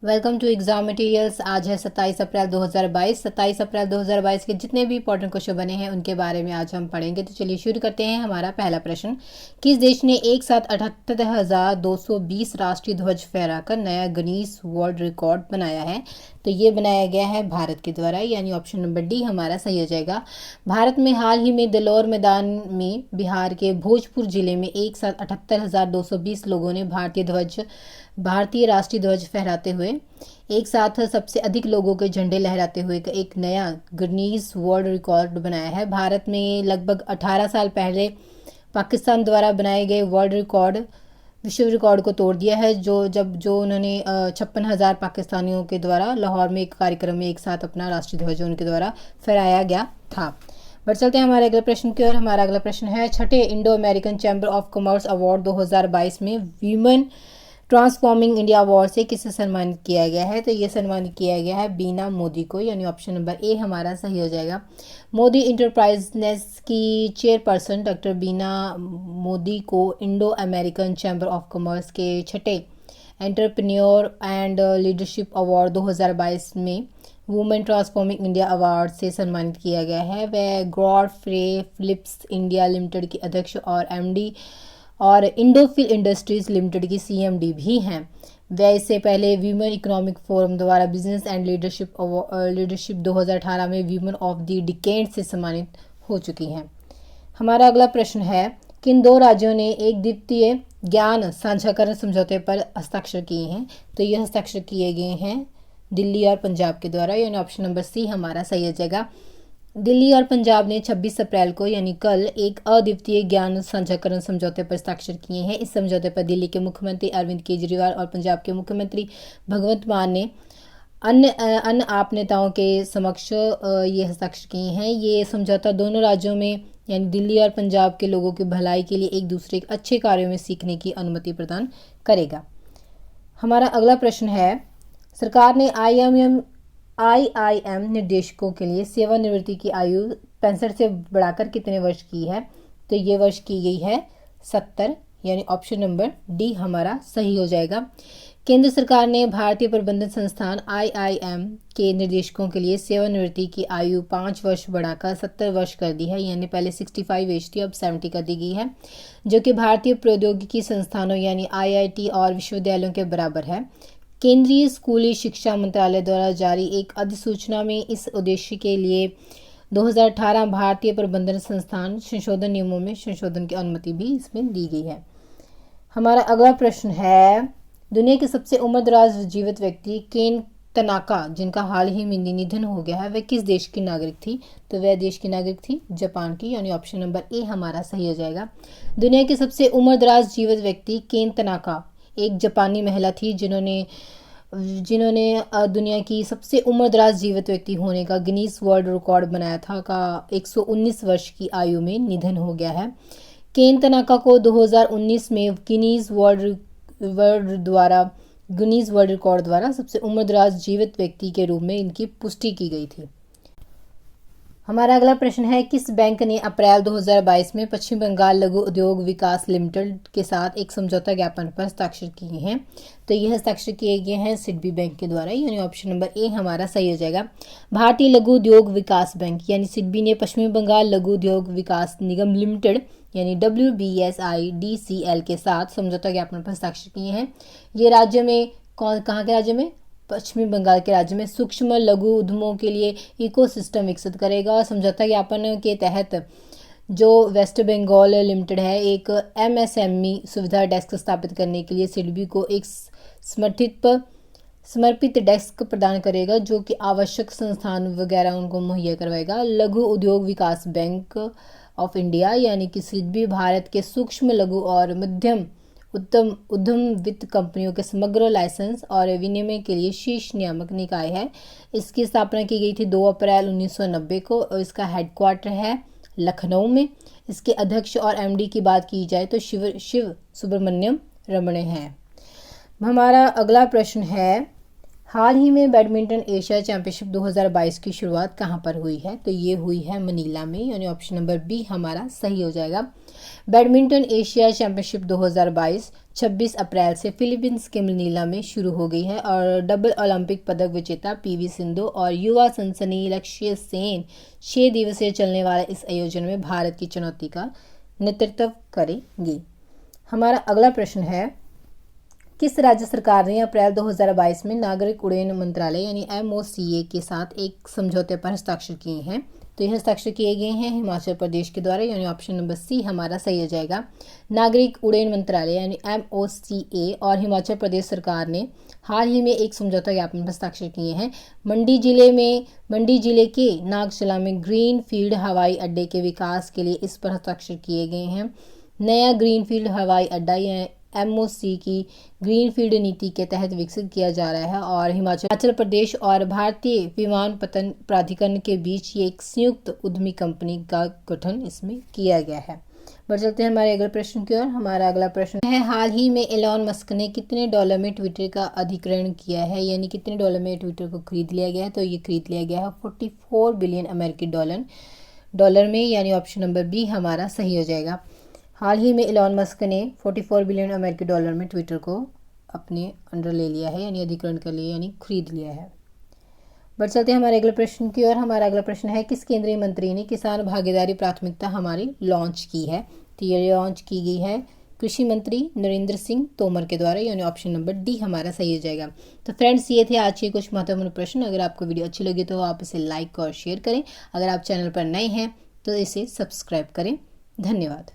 Welcome to exam materials. आज है 27 अप्रैल 2022। 27 अप्रैल 2022 के जितने भी इंपॉर्टेंट क्वेश्चन बने हैं उनके बारे में आज हम पढ़ेंगे। तो चलिए शुरू करते हैं। हमारा पहला प्रश्न, किस देश ने एक साथ 78,220 राष्ट्रीय ध्वज फहराकर नया गिनीज वर्ल्ड रिकॉर्ड बनाया है? तो ये बनाया गया है भारत के द्वारा, यानी ऑप्शन नंबर डी हमारा सही हो जाएगा। भारत में हाल ही में दलोर मैदान में बिहार के भोजपुर जिले में एक साथ 78,220 लोगों ने भारतीय राष्ट्रीय ध्वज फहराते हुए एक साथ सबसे अधिक लोगों के झंडे लहराते हुए एक नया गिनीज वर्ल्ड रिकॉर्ड बनाया है। भारत में लगभग 18 साल पहले पाकिस्तान द्वारा बनाए गए विश्व रिकॉर्ड को तोड़ दिया है, जो उन्होंने 56,000 पाकिस्तानियों के द्वारा लाहौर में एक कार्यक्रम में एक साथ अपना राष्ट्रीय ध्वज उनके द्वारा फहराया गया था। बढ़ चलते हैं हमारे अगले प्रश्न की ओर। हमारा अगला प्रश्न है, छठे Indo American chamber of commerce award 2022 में वीमेन ट्रांसफॉर्मिंग इंडिया अवार्ड से किसे सम्मानित किया गया है? तो ये सम्मानित किया गया है बीना मोदी को, यानी ऑप्शन नंबर ए हमारा सही हो जाएगा। मोदी इंटरप्राइजेस की चेयरपर्सन डॉक्टर बीना मोदी को Indo American chamber of commerce के छठे एंटरप्रेन्योर एंड लीडरशिप अवार्ड 2022 में वुमेन ट्रांसफॉर्मिंग इंडिया अवार्ड से सम्मानित किया गया है। वह गॉडफ्रे फिलिप्स इंडिया लिमिटेड की अध्यक्ष और एमडी और इंडोफिल इंडस्ट्रीज लिमिटेड की सीएमडी भी हैं। वह इससे पहले वीमेन इकोनॉमिक फोरम द्वारा बिजनेस एंड लीडरशिप 2018 में वीमेन ऑफ द डिकेड से सम्मानित हो चुकी हैं। हमारा अगला प्रश्न है, किन दो राज्यों ने एक द्वितीय ज्ञान साझाकरण समझौते पर हस्ताक्षर किए हैं? तो ये हस्ताक्षर किए गए हैं दिल्ली और पंजाब के द्वारा, यानी ऑप्शन नंबर सी हमारा सही हो जाएगा। दिल्ली और पंजाब ने 26 अप्रैल को यानी कल एक अद्वितीय ज्ञान साझाकरण समझौते पर हस्ताक्षर किए हैं। इस समझौते पर दिल्ली के मुख्यमंत्री अरविंद केजरीवाल और पंजाब के मुख्यमंत्री भगवंत मान ने अन्य आप नेताओं के समक्ष ये हस्ताक्षर किए हैं। ये समझौता दोनों राज्यों में यानी दिल्ली और पंजाब के लोगों की भलाई के लिए एक दूसरे के अच्छे कार्यों में सीखने की अनुमति प्रदान करेगा। हमारा अगला प्रश्न है, सरकार ने आईआईएम निर्देशकों के लिए सेवानिवृत्ति की आयु 65 से बढ़ाकर कितने वर्ष की है? तो ये वर्ष की गई है 70, यानी ऑप्शन नंबर डी हमारा सही हो जाएगा। केंद्र सरकार ने भारतीय प्रबंधन संस्थान आईआईएम के निर्देशकों के लिए सेवानिवृत्ति की आयु 5 वर्ष बढ़ाकर 70 वर्ष कर दी है, यानी पहले 65 एज थी, अब 70 कर दी गई है, जो कि भारतीय प्रौद्योगिकी संस्थानों यानी आईआईटी और विश्वविद्यालयों के बराबर है। केंद्रीय स्कूली शिक्षा मंत्रालय द्वारा जारी एक अधिसूचना में इस उद्देश्य के लिए 2018 भारतीय प्रबंधन संस्थान संशोधन नियमों में संशोधन की अनुमति भी इसमें दी गई है। हमारा अगला प्रश्न है, दुनिया के सबसे उम्रदराज जीवित व्यक्ति केन तनाका, जिनका हाल ही में निधन हो गया है, वह किस देश की नागरिक थी? तो वह देश की नागरिक थी जापान की, यानी ऑप्शन नंबर ए हमारा सही हो जाएगा। दुनिया के सबसे उम्रदराज जीवित व्यक्ति केन तनाका एक जापानी महिला थी जिन्होंने दुनिया की सबसे उम्रदराज जीवित व्यक्ति होने का गिनीज वर्ल्ड रिकॉर्ड बनाया था। का 119 वर्ष की आयु में निधन हो गया है। केन तनाका को 2019 में गिनीज वर्ल्ड रिकॉर्ड द्वारा सबसे उम्रदराज जीवित व्यक्ति के रूप में इनकी पुष्टि की गई थी। हमारा अगला प्रश्न है, किस बैंक ने अप्रैल 2022 में पश्चिम बंगाल लघु उद्योग विकास लिमिटेड के साथ एक समझौता ज्ञापन पर हस्ताक्षर किए हैं? तो ये हस्ताक्षर किए गए हैं सिडबी बैंक के द्वारा, यानी ऑप्शन नंबर ए हमारा सही हो जाएगा। भारतीय लघु उद्योग विकास बैंक यानी सिडबी ने पश्चिम बंगाल लघु उद्योग विकास निगम लिमिटेड यानी WBSIDCL के साथ समझौता ज्ञापन पर हस्ताक्षर किए हैं। ये राज्य में कहाँ के राज्य में? पश्चिमी बंगाल के राज्य में सूक्ष्म लघु उद्यमों के लिए इकोसिस्टम विकसित करेगा। समझौता ज्ञापन के तहत जो वेस्ट बंगाल लिमिटेड है एक MSME सुविधा डेस्क स्थापित करने के लिए सिडबी को एक समर्पित डेस्क प्रदान करेगा, जो कि आवश्यक संस्थान वगैरह उनको मुहैया करवाएगा। लघु उद्योग विकास बैंक ऑफ इंडिया यानी कि सिडबी भारत के सूक्ष्म लघु और मध्यम उद्यम वित्त कंपनियों के समग्र लाइसेंस और विनियमन के लिए शीर्ष नियामक निकाय है। इसकी स्थापना की गई थी 2 अप्रैल 1990 को और इसका हेडक्वार्टर है लखनऊ में। इसके अध्यक्ष और MD की बात की जाए तो शिव सुब्रमण्यम रमणे हैं। हमारा अगला प्रश्न है, हाल ही में बैडमिंटन एशिया चैंपियनशिप 2022 की शुरुआत कहाँ पर हुई है? तो ये हुई है मनीला में, यानी ऑप्शन नंबर बी हमारा सही हो जाएगा। बैडमिंटन एशिया चैंपियनशिप 2022 26 अप्रैल से फिलीपींस के मनीला में शुरू हो गई है और डबल ओलंपिक पदक विजेता पीवी सिंधु और युवा सनसनी लक्ष्य सेन 6 दिवसीय चलने वाले इस आयोजन में भारत की चुनौती का नेतृत्व करेंगी। हमारा अगला प्रश्न है, किस राज्य सरकार ने अप्रैल 2022 में नागरिक उड्डयन मंत्रालय यानी MOCA के साथ एक समझौते पर हस्ताक्षर किए हैं? तो यह हस्ताक्षर किए गए हैं हिमाचल प्रदेश के द्वारा, यानी ऑप्शन नंबर सी हमारा सही हो जाएगा। नागरिक उड्डयन मंत्रालय यानी MOCA और हिमाचल प्रदेश सरकार ने हाल ही में एक समझौता ज्ञापन पर हस्ताक्षर किए हैं। मंडी जिले के नागचला में ग्रीन फील्ड हवाई अड्डे के विकास के लिए इस पर हस्ताक्षर किए गए हैं। नया ग्रीनफील्ड हवाई अड्डा या MOC की ग्रीनफील्ड नीति के तहत विकसित किया जा रहा है और हिमाचल प्रदेश और भारतीय विमानपत्तन प्राधिकरण के बीच ये एक संयुक्त उद्यमी कंपनी का गठन इसमें किया गया है। बढ़ चलते हैं हमारे अगले प्रश्न की ओर। हमारा अगला प्रश्न है, हाल ही में एलॉन मस्क ने कितने डॉलर में ट्विटर का अधिग्रहण किया है, यानी कितने डॉलर में ट्विटर को खरीद लिया गया है? तो ये खरीद लिया गया है 44 बिलियन अमेरिकी डॉलर में, यानी ऑप्शन नंबर बी हमारा सही हो जाएगा। हाल ही में एलॉन मस्क ने 44 बिलियन अमेरिकी डॉलर में ट्विटर को अपने अंडर ले लिया है, यानी अधिग्रहण कर लिया, यानी खरीद लिया है। बढ़ चलते हैं हमारे अगले प्रश्न की ओर। हमारा अगला प्रश्न है, किस केंद्रीय मंत्री ने किसान भागीदारी प्राथमिकता हमारी लॉन्च की है? तो ये लॉन्च की गई है कृषि मंत्री नरेंद्र सिंह तोमर के द्वारा, यानी ऑप्शन नंबर डी हमारा सही हो जाएगा। तो फ्रेंड्स, ये थे आज के कुछ महत्वपूर्ण प्रश्न। अगर आपको वीडियो अच्छी लगी तो आप इसे लाइक और शेयर करें। अगर आप चैनल पर नए हैं तो इसे सब्सक्राइब करें। धन्यवाद।